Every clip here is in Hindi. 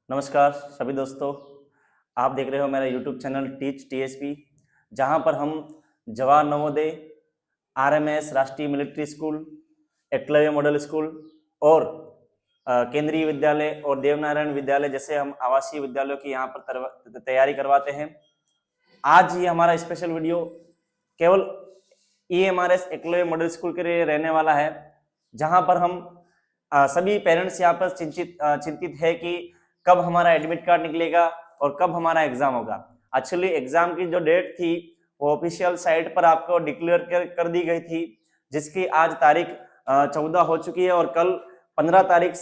नमस्कार सभी दोस्तों, आप देख रहे हो मेरा यूट्यूब चैनल टीच टीएसपी, जहां पर हम जवाहर नवोदय, आरएमएस राष्ट्रीय military school, Eklavya model school और केंद्रीय विद्यालय और देवनारायण विद्यालय जैसे हम आवासीय विद्यालयों की यहाँ पर तैयारी करवाते हैं। आज ये हमारा स्पेशल वीडियो केवल ईएमआरएस एकलव्य मॉडल स्कूल के लिए रहने वाला है, जहां पर हम सभी पेरेंट्स यहाँ पर चिंतित है कि कब हमारा एडमिट कार्ड निकलेगा और कब हमारा एग्जाम होगा। एक्चुअली एग्जाम की जो डेट थी वो ऑफिशियल साइट पर आपको डिक्लेयर कर दी गई थी, जिसकी आज तारीख 14 हो चुकी है और कल 15 तारीख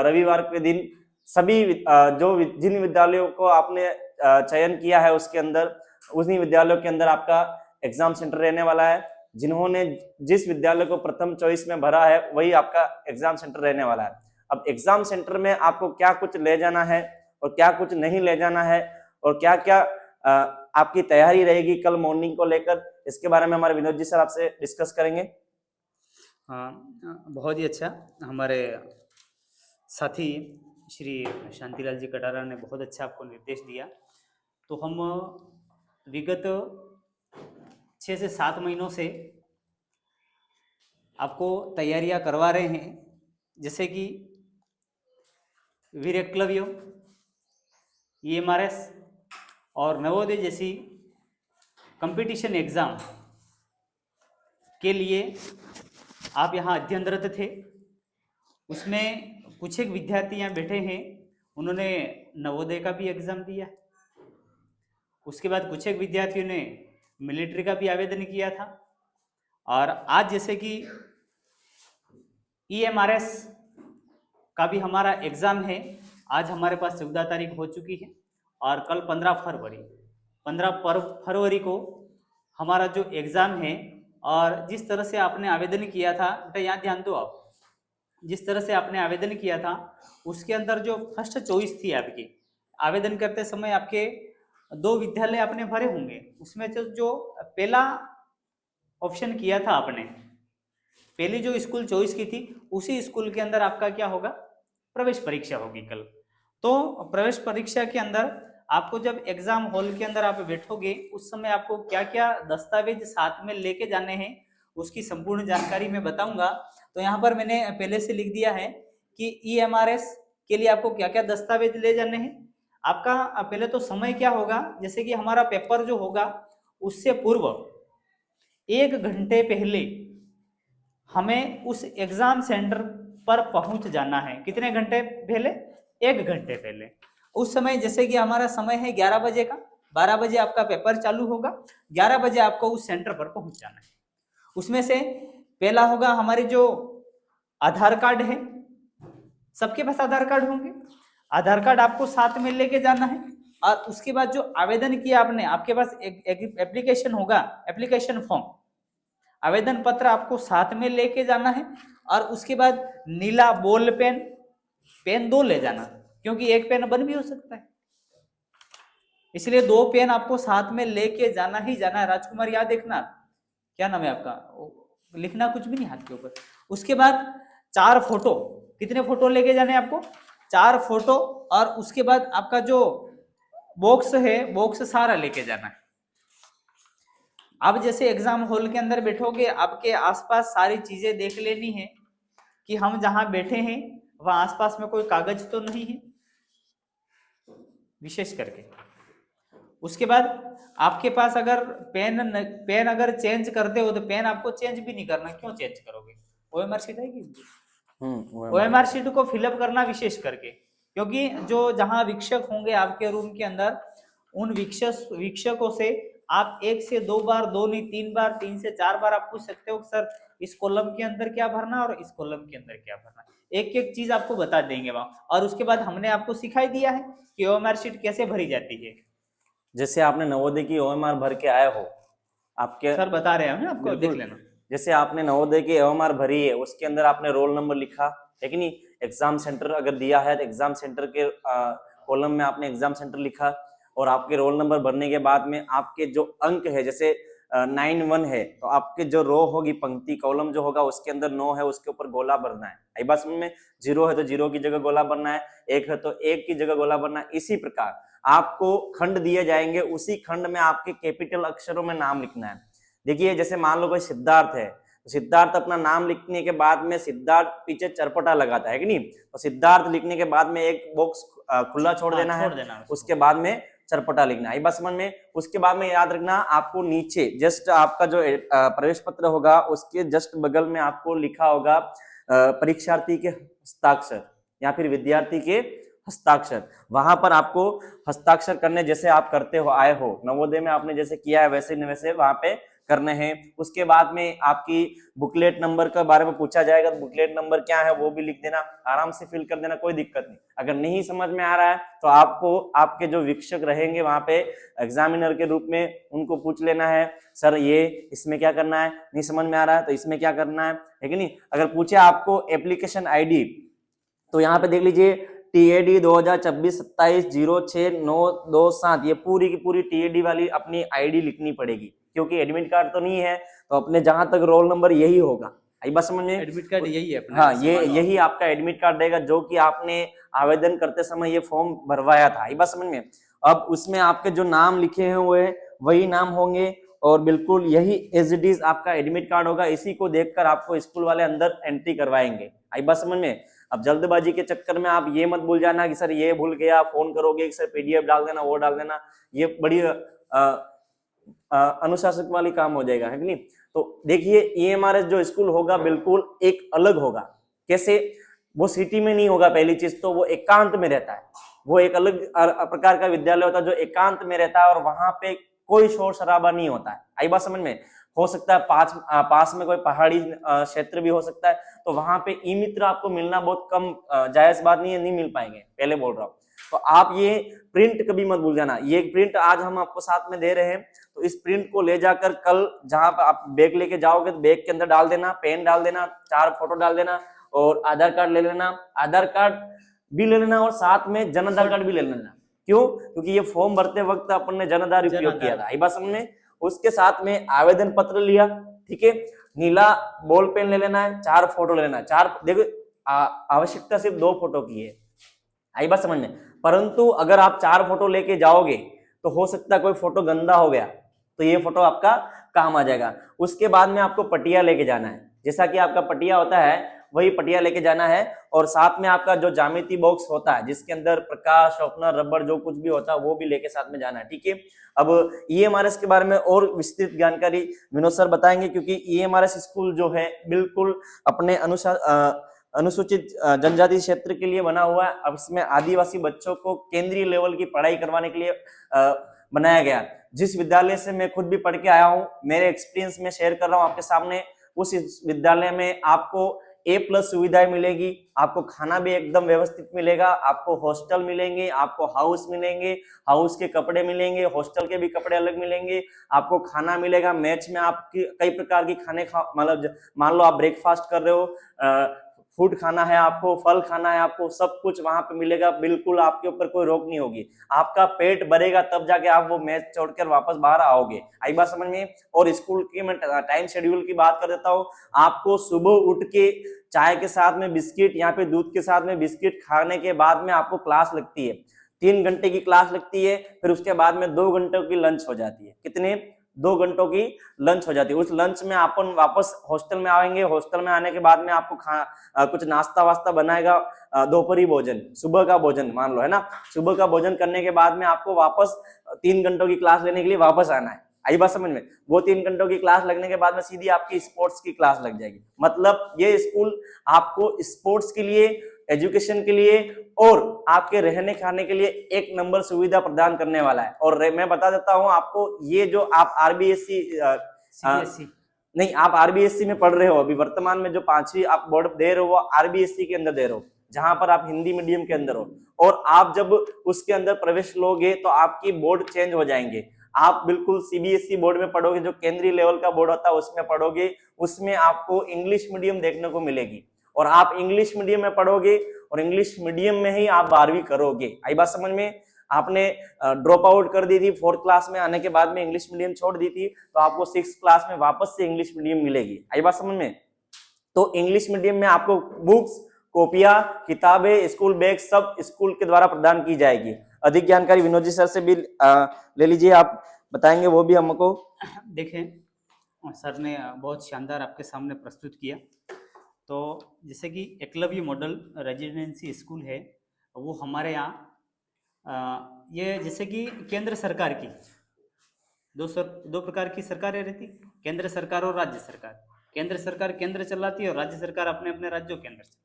रविवार के दिन सभी जिन विद्यालयों को आपने चयन किया है उसके अंदर उन्हीं विद्यालयों के अंदर आपका एग्जाम सेंटर रहने वाला है। जिन्होंने जिस विद्यालय को प्रथम चॉइस में भरा है वही आपका एग्जाम सेंटर रहने वाला है। अब एग्जाम सेंटर में आपको क्या कुछ ले जाना है और क्या कुछ नहीं ले जाना है और क्या क्या आपकी तैयारी रहेगी कल मॉर्निंग को लेकर, इसके बारे में हमारे विनोद जी सर आपसे डिस्कस करेंगे। हाँ, बहुत ही अच्छा। हमारे साथी श्री शांतिलाल जी कटारा ने बहुत अच्छा आपको निर्देश दिया। तो हम विगत 6 से 7 महीनों से आपको तैयारियां करवा रहे हैं, जैसे कि वीर एकलव्य, ईएमआरएस और नवोदय जैसी कंपटीशन एग्ज़ाम के लिए आप यहाँ अध्ययनरत थे। उसमें कुछ एक विद्यार्थी यहाँ बैठे हैं, उन्होंने नवोदय का भी एग्ज़ाम दिया। उसके बाद कुछ एक विद्यार्थियों ने मिलिट्री का भी आवेदन किया था। और आज जैसे कि ईएमआरएस का भी हमारा एग्ज़ाम है, आज हमारे पास 14 तारीख हो चुकी है और कल 15 फरवरी को हमारा जो एग्ज़ाम है। और जिस तरह से आपने आवेदन किया था, बेटा यहाँ ध्यान दो आप, जिस तरह से आपने आवेदन किया था उसके अंदर जो फर्स्ट चॉइस थी आपकी, आवेदन करते समय आपके 2 विद्यालय आपने भरे होंगे, उसमें जो पहला ऑप्शन किया था आपने, पहली जो स्कूल चॉइस की थी उसी स्कूल के अंदर आपका क्या होगा, प्रवेश परीक्षा होगी कल। तो प्रवेश परीक्षा के अंदर आपको जब एग्जाम हॉल के अंदर आप बैठोगे उस समय आपको क्या क्या दस्तावेज साथ में लेके जाने हैं उसकी संपूर्ण जानकारी मैं बताऊंगा। तो यहाँ पर मैंने पहले से लिख दिया है कि ईएमआरएस के लिए आपको क्या क्या दस्तावेज ले जाने हैं। आपका पहले तो समय क्या होगा, जैसे कि हमारा पेपर जो होगा उससे पूर्व 1 घंटे पहले हमें उस एग्जाम सेंटर पर पहुंच जाना है। कितने घंटे पहले? 1 घंटे पहले। उस समय जैसे कि हमारा समय है 11 बजे का, 12 बजे आपका पेपर चालू होगा, 11 बजे आपको उस सेंटर पर पहुंच जाना है। उसमें से पहला होगा हमारे जो आधार कार्ड है, सबके पास आधार कार्ड होंगे, आधार कार्ड आपको साथ में लेके जाना है। और उसके बाद जो आवेदन किया आपने, आपके पास एक एप्लीकेशन होगा, एप्लीकेशन फॉर्म, आवेदन पत्र आपको साथ में लेके जाना है। और उसके बाद नीला बॉल पेन, पेन 2 ले जाना, क्योंकि एक पेन बंद भी हो सकता है, इसलिए 2 पेन आपको साथ में लेके जाना ही जाना है। राजकुमार याद देखना, क्या नाम है आपका, लिखना कुछ भी नहीं हाथ के ऊपर। उसके बाद 4 फोटो, कितने फोटो लेके जाने हैं आपको? 4 फोटो। और उसके बाद आपका जो बॉक्स है, बॉक्स सारा लेके जाना है। अब जैसे एग्जाम हॉल के अंदर बैठोगे, आपके आसपास सारी चीजें देख लेनी है कि हम जहां बैठे हैं वहां आसपास में कोई कागज तो नहीं है, विशेष करके। उसके बाद आपके पास अगर पेन अगर चेंज करते हो तो पेन आपको चेंज भी नहीं करना। क्यों चेंज करोगे? ओएमआर शीट है कि ओएमआर शीट को फिलअप करना, विशेष करके, क्योंकि जो जहां विक्षक होंगे आपके रूम के अंदर, उन विक्षकों से आप 1 से 2 बार, 2 नहीं 3 बार, 3 से 4 बार आप पूछ सकते हो सर इस कॉलम के अंदर क्या भरना और इस कॉलम के अंदर क्या भरना। एक एक चीज आपको बता देंगे वहां। और उसके बाद हमने आपको सिखाई दिया है कि ओएमआर शीट कैसे भरी जाती है। जैसे आपने नवोदय की ओएमआर भर के आए हो, आपके सर बता रहे हैं आपको, देख लेना। जैसे आपने नवोदय की ओएमआर भरी है, उसके अंदर आपने रोल नंबर लिखा है कि नहीं। एग्जाम सेंटर अगर दिया है तो एग्जाम सेंटर के कॉलम में आपने एग्जाम सेंटर लिखा और आपके रोल नंबर भरने के बाद में आपके जो अंक है, जैसे 9 1 है तो आपके जो रो होगी, पंक्ति कॉलम जो होगा उसके अंदर 9 है, उसके ऊपर गोला भरना है। आई बात समझ में? 0 है तो 0 की जगह गोला भरना है, 1 है तो 1 की जगह गोला भरना है। इसी प्रकार आपको खंड दिए जाएंगे, उसी खंड में आपके कैपिटल अक्षरों में नाम लिखना है। देखिए जैसे मान लो कोई सिद्धार्थ है, तो सिद्धार्थ अपना नाम लिखने के बाद में सिद्धार्थ पीछे चरपटा लगाता है कि नहीं, तो सिद्धार्थ लिखने के बाद में एक बॉक्स खुला छोड़ देना है, उसके बाद में चरपटा लिखना है। बस समझ में? उसके बाद में याद रखना आपको नीचे जस्ट आपका जो प्रवेश पत्र होगा उसके जस्ट बगल में आपको लिखा होगा परीक्षार्थी के हस्ताक्षर या फिर विद्यार्थी के हस्ताक्षर। वहां पर आपको हस्ताक्षर करने जैसे आप करते हो आए हो नवोदय में, आपने जैसे किया है वैसे न वैसे वहां पे करने हैं। उसके बाद में आपकी बुकलेट नंबर के बारे में पूछा जाएगा, तो बुकलेट नंबर क्या है वो भी लिख देना, आराम से फिल कर देना, कोई दिक्कत नहीं। अगर नहीं समझ में आ रहा है तो आपको आपके जो शिक्षक रहेंगे वहां पे एग्जामिनर के रूप में उनको पूछ लेना है, सर ये इसमें क्या करना है, नहीं समझ में आ रहा है तो इसमें क्या करना है कि नहीं। अगर पूछे आपको एप्लीकेशन आईडी तो यहाँ पे देख लीजिए TAD 2024-27-06-927, ये पूरी की पूरी TAD वाली अपनी आईडी लिखनी पड़ेगी, क्योंकि एडमिट कार्ड तो नहीं है तो अपने जहां तक रोल नंबर यही होगा। आई बात समझ में? एडमिट कार्ड यही है अपना। हाँ, ये यही आपका एडमिट कार्ड रहेगा जो कि आपने आवेदन करते समय ये फॉर्म भरवाया था। आई बात समझ में? अब उसमें आपके जो नाम लिखे हुए वही नाम होंगे और बिल्कुल यही एज इट इज आपका एडमिट कार्ड होगा। इसी को देखकर आपको स्कूल वाले अंदर एंट्री करवाएंगे। आई बात समझ में? अब जल्दबाजी के चक्कर में आप ये मत भूल जाना कि सर ये भूल गया, फोन करोगे कि सर PDF डाल देना, वो डाल देना, ये बड़ी अनुशासन वाली काम हो जाएगा, है कि नहीं। तो देखिए EMRS जो स्कूल होगा बिल्कुल एक अलग होगा। कैसे? वो सिटी में नहीं होगा, पहली चीज तो वो एकांत में रहता है, वो एक अलग प्रकार का विद्यालय होता है जो एकांत में रहता है और वहां पे कोई शोर शराबा नहीं होता है। आई बात समझ में? हो सकता है पास में कोई पहाड़ी क्षेत्र भी हो सकता है, तो वहां पे ई मित्र आपको मिलना बहुत कम, जायज बात नहीं है, नहीं मिल पाएंगे, पहले बोल रहा हूँ। तो आप ये प्रिंट कभी मत भूल जाना। ये प्रिंट आज हम आपको साथ में दे रहे हैं, तो इस प्रिंट को ले जाकर कल जहां पर आप बैग लेके जाओगे तो बैग के अंदर डाल देना, पेन डाल देना, 4 फोटो डाल देना और आधार कार्ड ले लेना, आधार कार्ड भी ले लेना और साथ में जन आधार कार्ड भी ले लेना। क्यों? क्योंकि ये फॉर्म भरते वक्त अपन ने जन आधार उपयोग किया था। आई बात समझ में? उसके साथ में आवेदन पत्र लिया, ठीक है, नीला बॉल पेन ले लेना है, 4 फोटो ले लेना है। 4 देखो, आवश्यकता सिर्फ 2 फोटो की है। आई बात समझ में? परंतु अगर आप 4 फोटो लेके जाओगे तो हो सकता है कोई फोटो गंदा हो गया तो ये फोटो आपका काम आ जाएगा। उसके बाद में आपको पटिया लेके जाना है, जैसा कि आपका पटिया होता है वही पटिया लेके जाना है और साथ में आपका जो ज्यामिति बॉक्स होता है जिसके अंदर प्रकाश, शॉर्पनर, रबर जो कुछ भी होता है वो भी लेके साथ में जाना है, ठीक है। अब EMRS के बारे में और विस्तृत जानकारी विनोद सर बताएंगे, क्योंकि EMRS स्कूल जो है बिल्कुल अपने अनुसूचित जनजाति क्षेत्र के लिए बना हुआ है। अब इसमें आदिवासी बच्चों को केंद्रीय लेवल की पढ़ाई करवाने के लिए बनाया गया। जिस विद्यालय से मैं खुद भी पढ़ के आया हूँ, मेरे एक्सपीरियंस में शेयर कर रहा हूँ आपके सामने, उस विद्यालय में आपको A+ सुविधाएं मिलेगी, आपको खाना भी एकदम व्यवस्थित मिलेगा, आपको हॉस्टल मिलेंगे, आपको हाउस मिलेंगे, हाउस के कपड़े मिलेंगे, हॉस्टल के भी कपड़े अलग मिलेंगे, आपको खाना मिलेगा। मैच में आपकी कई प्रकार की खाने मतलब मान लो आप ब्रेकफास्ट कर रहे हो, फूड खाना है आपको, फल खाना है आपको, सब कुछ वहां पे मिलेगा। बिल्कुल आपके ऊपर कोई रोक नहीं होगी, आपका पेट भरेगा तब जाके आप वो मैच छोड़कर वापस बाहर आओगे। आई बात समझ में? और स्कूल की मैं टाइम शेड्यूल की बात कर देता हूँ। आपको सुबह उठ के चाय के साथ में बिस्किट या फिर दूध के साथ में बिस्किट खाने के बाद में आपको क्लास लगती है, 3 घंटे की क्लास लगती है, फिर उसके बाद में 2 घंटों की लंच हो जाती है। कितने? 2 घंटों की लंच हो जाती है। उस लंच में अपन वापस हॉस्टल में आएंगे, हॉस्टल में आने के बाद में आपको कुछ नाश्ता वास्ता बनाएगा, दोपहरी भोजन, सुबह का भोजन मान लो, है ना। सुबह का भोजन करने के बाद में आपको वापस 3 घंटों की क्लास लेने के लिए वापस आना है। आई बात समझ में? वो 3 घंटों की क्लास लगने के बाद में सीधी आपकी स्पोर्ट्स की क्लास लग जाएगी। मतलब ये स्कूल आपको स्पोर्ट्स के लिए, एजुकेशन के लिए और आपके रहने खाने के लिए एक नंबर सुविधा प्रदान करने वाला है। और मैं बता देता हूं आपको, ये जो आप CBSE नहीं, आप RBSE में पढ़ रहे हो अभी वर्तमान में, जो 5वीं आप बोर्ड दे रहे हो वो RBSE के अंदर दे रहे हो, जहां पर आप हिंदी मीडियम के अंदर हो। और आप जब उसके अंदर प्रवेश लोगे तो आपकी बोर्ड चेंज हो जाएंगे। आप बिल्कुल CBSE बोर्ड में पढ़ोगे, जो केंद्रीय लेवल का बोर्ड होता है उसमें पढ़ोगे। उसमें आपको इंग्लिश मीडियम देखने को मिलेगी और आप इंग्लिश मीडियम में पढ़ोगे और इंग्लिश मीडियम में ही आप 12वीं करोगे। आई बात समझ में? आपने ड्रॉप आउट कर दी थी 4th क्लास में आने के बाद में, इंग्लिश मीडियम छोड़ दी थी, तो आपको 6th क्लास में वापस से इंग्लिश मीडियम मिलेगी। आई बात समझ में? तो इंग्लिश मीडियम में आपको बुक्स, कॉपियां, किताबें, स्कूल बैग सब स्कूल के द्वारा प्रदान की जाएगी। अधिक जानकारी विनोद जी सर से भी ले लीजिए, आप बताएंगे वो भी हमको। देखें सर ने बहुत शानदार आपके सामने प्रस्तुत किया। तो जैसे कि एकलव्य मॉडल रेजिडेंसी स्कूल है, वो हमारे यहाँ ये जैसे कि केंद्र सरकार की दो प्रकार की सरकारें रहती, केंद्र सरकार और राज्य सरकार। केंद्र सरकार केंद्र चलाती है और राज्य सरकार अपने अपने राज्यों के अंदर चलाती है।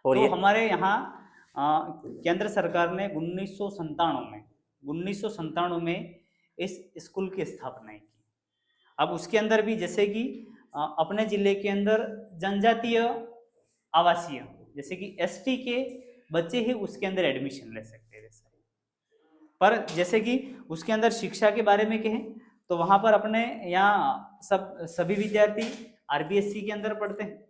और तो ये हमारे यहाँ केंद्र सरकार ने 1997 में इस स्कूल की स्थापना की। अब उसके अंदर भी जैसे कि अपने जिले के अंदर जनजातीय आवासीय, जैसे कि एसटी के बच्चे ही उसके अंदर एडमिशन ले सकते हैं। पर जैसे कि उसके अंदर शिक्षा के बारे में कहें तो वहाँ पर अपने यहाँ सभी विद्यार्थी आरबीएससी के अंदर पढ़ते हैं।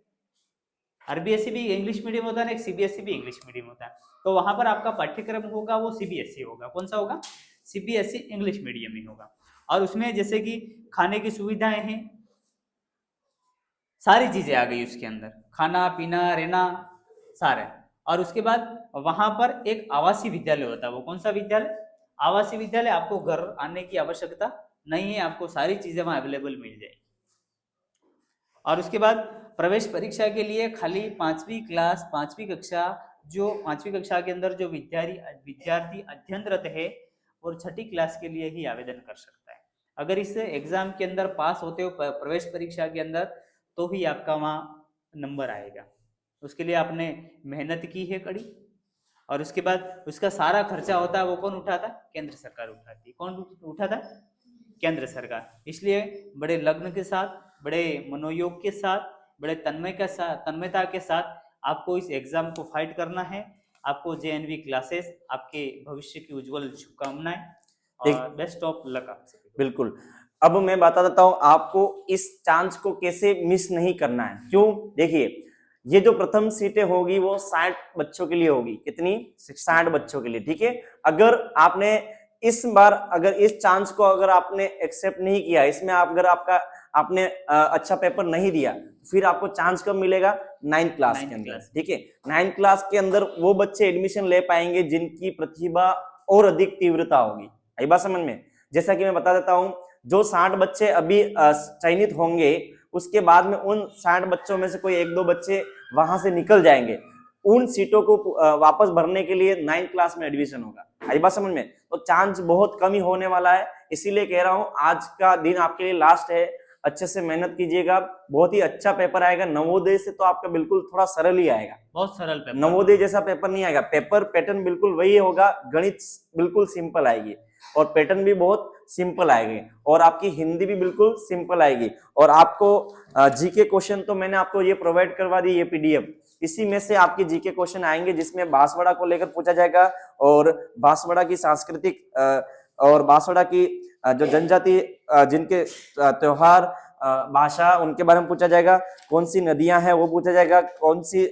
आरबीएससी भी इंग्लिश मीडियम होता है, एक सीबीएसई भी इंग्लिश मीडियम होता है। तो वहाँ पर आपका पाठ्यक्रम होगा वो सीबीएसई होगा। कौन सा होगा? सीबीएसई इंग्लिश मीडियम ही होगा। और उसमें जैसे कि खाने की सुविधाएं हैं, सारी चीजें आ गई उसके अंदर, खाना पीना रहना सारे। और उसके बाद वहां पर एक आवासीय विद्यालय होता है। वो कौन सा विद्यालय? आवासीय विद्यालय। आपको घर आने की आवश्यकता नहीं है, आपको सारी चीजें वहां अवेलेबल मिल जाएगी। और उसके बाद प्रवेश परीक्षा के लिए खाली 5वीं कक्षा, जो 5वीं कक्षा के अंदर जो विद्यार्थी अध्ययनरत है और 6ठी क्लास के लिए ही आवेदन कर सकता है। अगर इस एग्जाम के अंदर पास होते हो प्रवेश परीक्षा के अंदर, तो ही आपका वहाँ नंबर आएगा। उसके लिए आपने मेहनत की है कड़ी। और उसके बाद उसका सारा खर्चा होता है वो कौन उठाता है? केंद्र सरकार उठाती है। कौन उठाता है? केंद्र सरकार। इसलिए बड़े लग्न के साथ, बड़े मनोयोग के साथ, बड़े तन्मयता के साथ आपको इस एग्जाम को फाइट करना है। आपको जेएनवी क्लासेस आपके भविष्य की उज्जवल शुभकामनाएं और बेस्ट ऑफ लक आपसे। बिल्कुल। अब मैं बता देता हूं आपको इस चांस को कैसे मिस नहीं करना है। क्यों? देखिए, ये जो प्रथम सीटें होगी वो 60 बच्चों के लिए होगी। कितनी? 60 बच्चों के लिए। ठीक है। अगर आपने इस बार अगर इस चांस को अगर आपने एक्सेप्ट नहीं किया, इसमें अगर आपने अच्छा पेपर नहीं दिया, फिर आपको चांस कब मिलेगा? 9th क्लास के अंदर। ठीक है। 9th क्लास के अंदर वो बच्चे एडमिशन ले पाएंगे जिनकी प्रतिभा और अधिक तीव्रता होगी। आई बात समझ में? जैसा कि मैं बता देता हूं, जो 60 बच्चे अभी चयनित होंगे, उसके बाद में उन 60 बच्चों में से कोई 1-2 बच्चे वहां से निकल जाएंगे। उन सीटों को वापस भरने के लिए 9th क्लास में एडमिशन होगा। आई बात समझ में? तो चांस बहुत कम ही होने वाला है। इसीलिए कह रहा हूं आज का दिन आपके लिए लास्ट है। अच्छे से मेहनत कीजिएगा, बहुत ही अच्छा पेपर आएगा। नवोदय से तो आपका बिल्कुल थोड़ा सरल ही आएगा, बहुत सरल पेपर। नवोदय जैसा पेपर नहीं आएगा। पेपर पैटर्न बिल्कुल वही होगा, गणित बिल्कुल सिंपल आएगी और पैटर्न भी बहुत सिंपल आएगी और आपकी हिंदी भी बिल्कुल सिंपल आएगी। और आपको जीके क्वेश्चन तो मैंने आपको ये प्रोवाइड करवा दी, ये पीडीएफ। इसी में से आपके जीके क्वेश्चन आएंगे जिसमें बांसवाड़ा को लेकर पूछा जाएगा और बांसवाड़ा की सांस्कृतिक और बांसवाड़ा की जो जनजाति जिनके त्योहार, भाषा, उनके बारे में पूछा जाएगा। कौन सी नदियां हैं वो पूछा जाएगा। कौन सी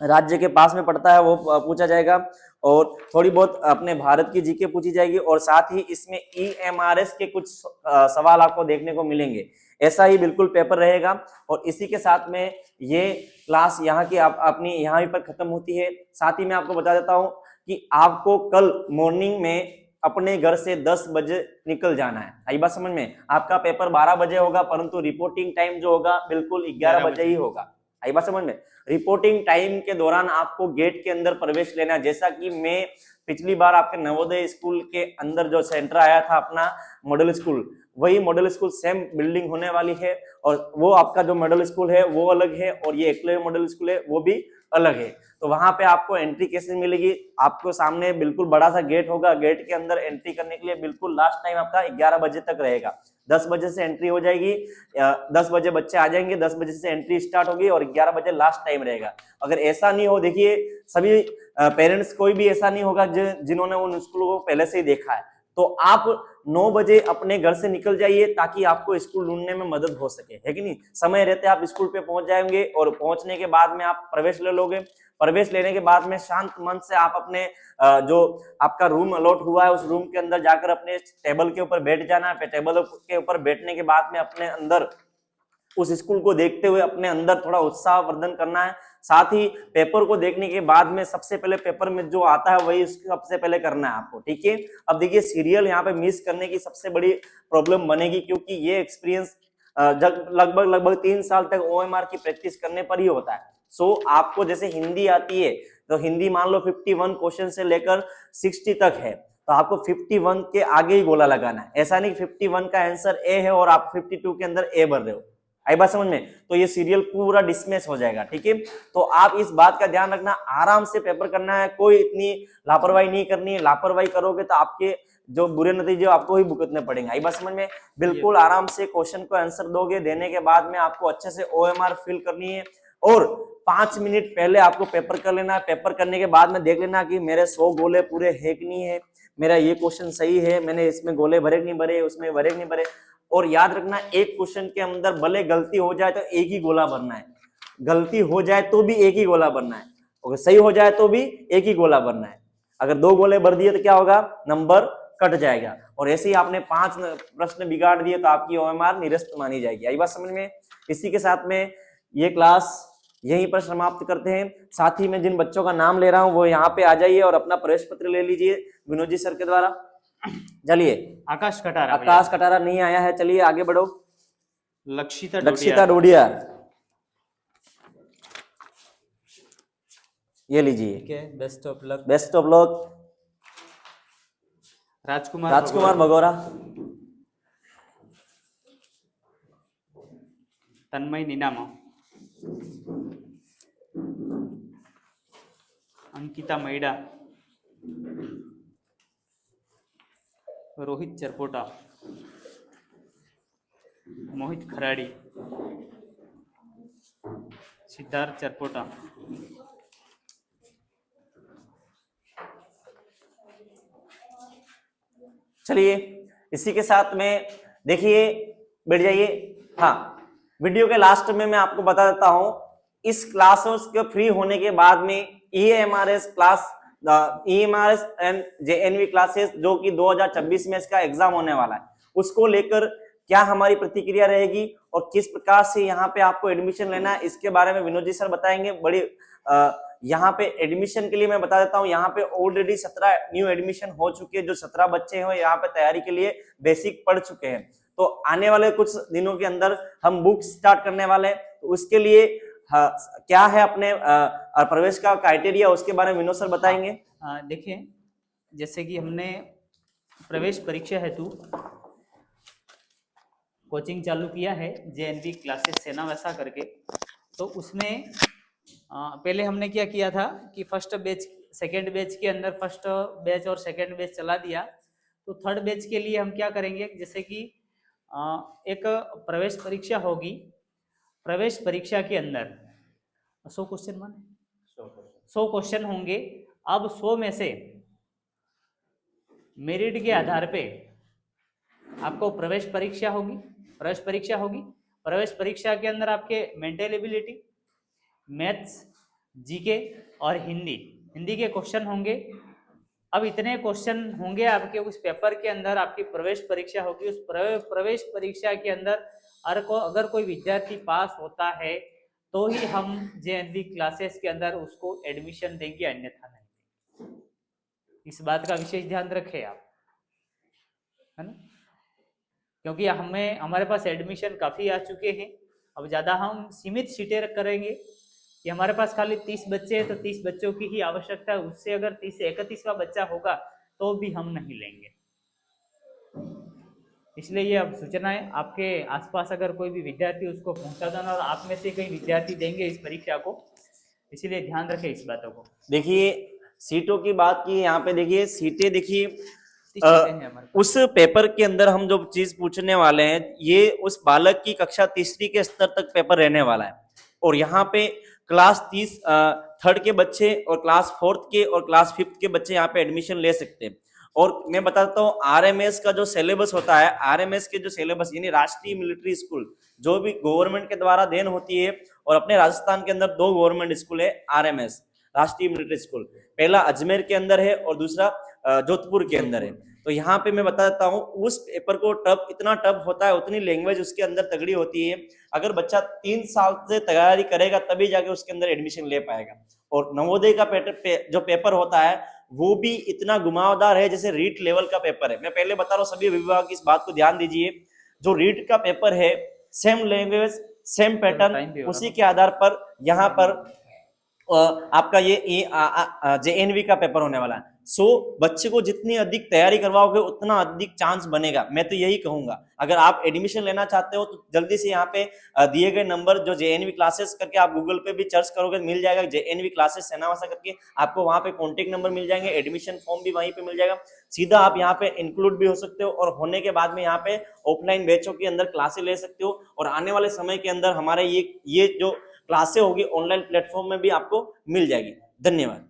राज्य के पास में पड़ता है वो पूछा जाएगा। और थोड़ी बहुत अपने भारत की जीके पूछी जाएगी और साथ ही इसमें ईएमआरएस के कुछ सवाल आपको देखने को मिलेंगे। ऐसा ही बिल्कुल पेपर रहेगा। और इसी के साथ में ये क्लास यहाँ की अपनी यहाँ पर खत्म होती है। साथ ही मैं आपको बता देता हूँ कि आपको कल मॉर्निंग में अपने घर से 10 बजे निकल जाना है। आई बात समझ में? आपका पेपर 12 बजे होगा, परंतु रिपोर्टिंग टाइम जो होगा बिल्कुल 11 बजे ही होगा। आई बात समझ में? रिपोर्टिंग टाइम के दौरान आपको गेट के अंदर प्रवेश लेना है। जैसा कि मैं पिछली बार आपके नवोदय स्कूल के अंदर जो सेंटर आया था अपना मॉडल स्कूल, वही मॉडल स्कूल सेम बिल्डिंग होने वाली है। और वो आपका जो मॉडल स्कूल है वो अलग है और ये एकलव्य मॉडल स्कूल है वो भी अलग है। तो वहां पे आपको एंट्री कैसे मिलेगी? आपको सामने बिल्कुल बड़ा सा गेट होगा। गेट के अंदर एंट्री करने के लिए बिल्कुल लास्ट टाइम आपका 11 बजे तक रहेगा। 10 बजे से एंट्री हो जाएगी, 10 बजे बच्चे आ जाएंगे, 10 बजे से एंट्री स्टार्ट होगी और 11 बजे लास्ट टाइम रहेगा। अगर ऐसा नहीं हो, देखिए सभी पेरेंट्स कोई भी ऐसा नहीं होगा जिन्होंने उन स्कूल को पहले से ही देखा है, तो आप 9 बजे अपने घर से निकल जाइए ताकि आपको स्कूल ढूंढने में मदद हो सके, है कि नहीं? समय रहते आप स्कूल पे पहुंच जाएंगे और पहुंचने के बाद में आप प्रवेश ले लोगे। प्रवेश लेने के बाद में शांत मन से आप अपने जो आपका रूम अलॉट हुआ है उस रूम के अंदर जाकर अपने टेबल के ऊपर बैठ जाना है। टेबल के ऊपर बैठने के बाद में अपने अंदर उस स्कूल को देखते हुए अपने अंदर थोड़ा उत्साह वर्धन करना है। साथ ही पेपर को देखने के बाद में सबसे पहले पेपर में जो आता है वही सबसे पहले करना है आपको, ठीक है। अब देखिए सीरियल यहाँ पे मिस करने की सबसे बड़ी प्रॉब्लम बनेगी, क्योंकि ये एक्सपीरियंस लगभग 3 साल तक OMR की प्रैक्टिस करने पर ही होता है। सो आपको जैसे हिंदी आती है तो हिंदी मान लो 51 क्वेश्चन से लेकर 60 तक है, तो आपको 51 के आगे ही गोला लगाना है। ऐसा नहीं 51 का आंसर ए है और आप 52 के अंदर ए भर रहे हो, आई बात समझ में, तो ये सीरियल पूरा डिसमिस हो जाएगा, ठीक है। तो आप इस बात का ध्यान रखना, आराम से पेपर करना है, कोई इतनी लापरवाही नहीं करनी है। लापरवाही करोगे तो आपके जो बुरे नतीजे आपको ही भुगतने पड़ेंगे, आई बात समझ में। बिल्कुल आराम से क्वेश्चन को आंसर दोगे, देने के बाद में आपको अच्छे से OMR फिल करनी है और 5 मिनट पहले आपको पेपर कर लेना है। पेपर करने के बाद में देख लेना कि मेरे 100 गोले पूरे है कि नहीं है, मेरा ये क्वेश्चन सही है, मैंने इसमें गोले भरे कि नहीं भरे, उसमें भरे कि नहीं भरे। और याद रखना एक क्वेश्चन के अंदर भले गलती हो जाए तो एक ही गोला भरना है, गलती हो जाए तो भी एक ही गोला भरना है, अगर सही हो जाए तो भी एक ही गोला भरना है। अगर 2 गोले भर दिए तो क्या होगा, नंबर कट जाएगा। और ऐसे ही आपने 5 प्रश्न बिगाड़ दिए तो आपकी OMR निरस्त मानी जाएगी, आई बात समझ में। इसी के साथ में ये क्लास यहीं पर समाप्त करते हैं। साथ ही मैं जिन बच्चों का नाम ले रहा हूं वो यहाँ पे आ जाइए और अपना प्रवेश पत्र ले लीजिए विनोद जी सर के द्वारा। चलिए, आकाश कटारा, आकाश कटारा नहीं आया है, चलिए आगे बढ़ो। लक्षिता डोडिया, ये लीजिए, ठीक है, best of luck. Best of luck. Rajkumar Bhagora, Tanmay Ninama, Ankita Maida, Rohit Charpota, Mohit Kharadi, Siddharth Charpota, चलिए इसी के साथ में देखिए बैठ जाइए। हाँ, वीडियो के लास्ट में मैं आपको बता देता हूं, इस क्लासेस के फ्री होने के बाद में EMRS class, EMRS and JNV classes जो कि 2026 में इसका एग्जाम होने वाला है, उसको लेकर क्या हमारी प्रतिक्रिया रहेगी और किस प्रकार से यहाँ पे आपको एडमिशन लेना है, इसके बारे में विनोद जी सर बताएंगे। बड़ी यहाँ पे एडमिशन के लिए मैं बता देता हूँ, यहाँ पे ऑलरेडी 17 न्यू एडमिशन हो चुके हैं। जो 17 बच्चे हैं यहाँ पे तैयारी के लिए बेसिक पढ़ चुके हैं। तो आने वाले कुछ दिनों के अंदर हम बुक स्टार्ट करने वाले हैं, तो उसके लिए क्या है अपने प्रवेश का क्राइटेरिया, उसके बारे में विनोद सर बताएंगे। देखिए, जैसे कि हमने प्रवेश परीक्षा हेतु कोचिंग चालू किया है JNV क्लासेस सेना वैसा करके, तो उसमें पहले हमने क्या किया था कि फर्स्ट बैच सेकेंड बैच के अंदर फर्स्ट बैच और सेकेंड बैच चला दिया। तो थर्ड बैच के लिए हम क्या करेंगे, जैसे कि एक प्रवेश परीक्षा होगी, प्रवेश परीक्षा के अंदर 100 क्वेश्चन माने 100 क्वेश्चन होंगे। अब 100 में से मेरिट के आधार पे आपको प्रवेश परीक्षा होगी। प्रवेश परीक्षा के अंदर आपके मेंटल एबिलिटी, मैथ्स, जीके और हिंदी के क्वेश्चन होंगे। अब इतने क्वेश्चन होंगे आपके उस पेपर के अंदर, आपकी प्रवेश परीक्षा होगी। उस प्रवेश परीक्षा के अंदर अगर कोई विद्यार्थी पास होता है तो ही हम JNV क्लासेस के अंदर उसको एडमिशन देंगे, अन्यथा नहीं। इस बात का विशेष ध्यान रखें आप, है ना, क्योंकि हमारे पास एडमिशन काफ़ी आ चुके हैं। अब ज़्यादा हम सीमित सीटें करेंगे कि हमारे पास खाली 30 बच्चे हैं तो 30 बच्चों की ही आवश्यकता है। उससे अगर 30 से 31वां बच्चा होगा तो भी हम नहीं लेंगे। इसलिए ये अब सूचना है, आपके आसपास अगर कोई भी विद्यार्थी उसको पहुंचा देना, और आप में से कई विद्यार्थी देंगे इस परीक्षा को, इसलिए ध्यान रखें इस बातों को। देखिए सीटों की बात की, यहाँ पे देखिए सीटें, देखिए उस पेपर के अंदर हम जो चीज पूछने वाले हैं ये उस बालक की कक्षा तीसरी के स्तर तक पेपर रहने वाला है। और यहाँ पे क्लास 3rd के बच्चे और क्लास 4th के और क्लास 5th के बच्चे यहाँ पे एडमिशन ले सकते हैं। और मैं बताता हूँ RMS का जो सिलेबस होता है, RMS के जो सिलेबस यानी राष्ट्रीय मिलिट्री स्कूल, जो भी गवर्नमेंट के द्वारा देन होती है, और अपने राजस्थान के अंदर 2 गवर्नमेंट स्कूल है RMS, राष्ट्रीय मिलिट्री स्कूल। पहला अजमेर के अंदर है और दूसरा जोधपुर के अंदर है। तो यहाँ पे मैं बता देता हूँ, उस पेपर को टफ, इतना टफ होता है, उतनी लैंग्वेज उसके अंदर तगड़ी होती है। अगर बच्चा 3 साल से तैयारी करेगा तभी जाके उसके अंदर एडमिशन ले पाएगा। और नवोदय का जो पेपर होता है वो भी इतना घुमावदार है जैसे रीट लेवल का पेपर है। मैं पहले बता रहा हूँ, सभी अभिभावक इस बात को ध्यान दीजिए, जो रीट का पेपर है सेम लैंग्वेज सेम पैटर्न, उसी के आधार पर यहाँ पर आपका ये JNV का पेपर होने वाला है। सो बच्चे को जितनी अधिक तैयारी करवाओगे उतना अधिक चांस बनेगा। मैं तो यही कहूंगा, अगर आप एडमिशन लेना चाहते हो तो जल्दी से यहाँ पे दिए गए नंबर जो JNV क्लासेस करके आप गूगल पे भी सर्च करोगे मिल जाएगा, JNV क्लासेस सेनावासा करके आपको वहां पे कॉन्टेक्ट नंबर मिल जाएंगे, एडमिशन फॉर्म भी वहीं पे मिल जाएगा। सीधा आप यहाँ पे इंक्लूड भी हो सकते हो और होने के बाद में यहाँ पे ऑफलाइन बैचों के अंदर क्लासेस ले सकते हो। और आने वाले समय के अंदर हमारे ये जो क्लासें होगी ऑनलाइन प्लेटफॉर्म में भी आपको मिल जाएगी। धन्यवाद।